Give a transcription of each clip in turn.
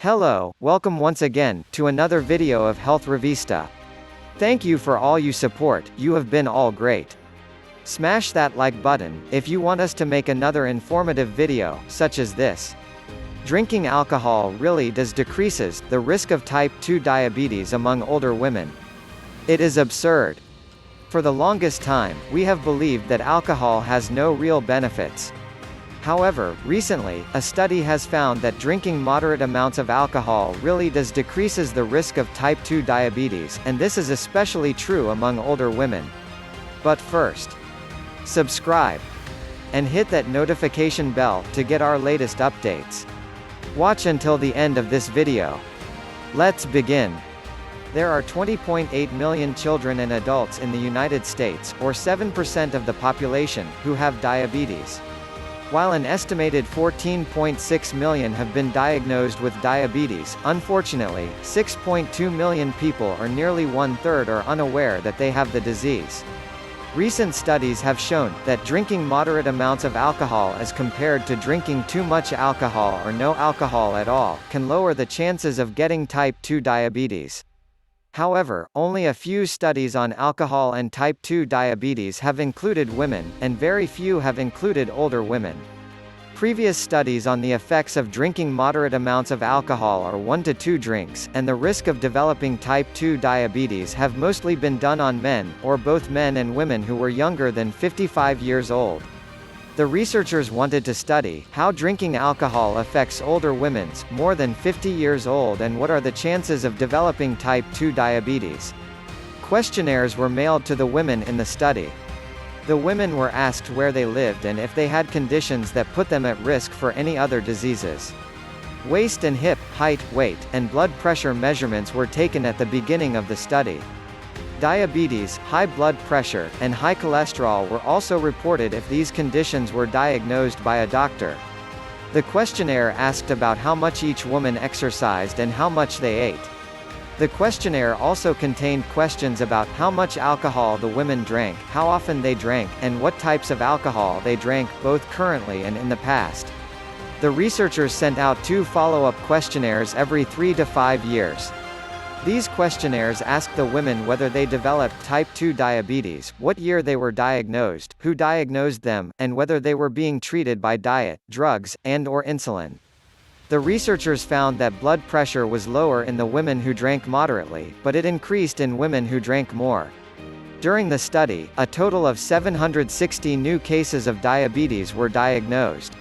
Hello, welcome once again, to another video of Health Revista. Thank you for all you support, you have been all great. Smash that like button, if you want us to make another informative video, such as this. Drinking alcohol really does decreases the risk of type 2 diabetes among older women. It is absurd. For the longest time, we have believed that alcohol has no real benefits. However, recently, a study has found that drinking moderate amounts of alcohol really does decreases the risk of type 2 diabetes, and this is especially true among older women. But first, subscribe and hit that notification bell to get our latest updates. Watch until the end of this video. Let's begin. There are 20.8 million children and adults in the United States, or 7% of the population, who have diabetes. While an estimated 14.6 million have been diagnosed with diabetes, unfortunately, 6.2 million people, or nearly one-third, are unaware that they have the disease. Recent studies have shown that drinking moderate amounts of alcohol as compared to drinking too much alcohol or no alcohol at all, can lower the chances of getting type 2 diabetes. However, only a few studies on alcohol and type 2 diabetes have included women, and very few have included older women. Previous studies on the effects of drinking moderate amounts of alcohol, or 1 to 2 drinks, and the risk of developing type 2 diabetes have mostly been done on men, or both men and women who were younger than 55 years old. The researchers wanted to study how drinking alcohol affects older women's, more than 50 years old, and what are the chances of developing type 2 diabetes. Questionnaires were mailed to the women in the study. The women were asked where they lived and if they had conditions that put them at risk for any other diseases. Waist and hip, height, weight, and blood pressure measurements were taken at the beginning of the study. Diabetes, high blood pressure, and high cholesterol were also reported if these conditions were diagnosed by a doctor. The questionnaire asked about how much each woman exercised and how much they ate. The questionnaire also contained questions about how much alcohol the women drank, how often they drank, and what types of alcohol they drank, both currently and in the past. The researchers sent out 2 follow-up questionnaires every 3 to 5 years. These questionnaires asked the women whether they developed type 2 diabetes, what year they were diagnosed, who diagnosed them, and whether they were being treated by diet, drugs, and/or insulin. The researchers found that blood pressure was lower in the women who drank moderately, but it increased in women who drank more. During the study, a total of 760 new cases of diabetes were diagnosed.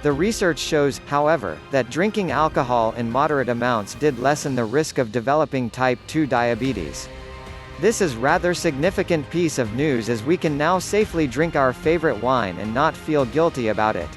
The research shows, however, that drinking alcohol in moderate amounts did lessen the risk of developing type 2 diabetes. This is rather significant piece of news, as we can now safely drink our favorite wine and not feel guilty about it.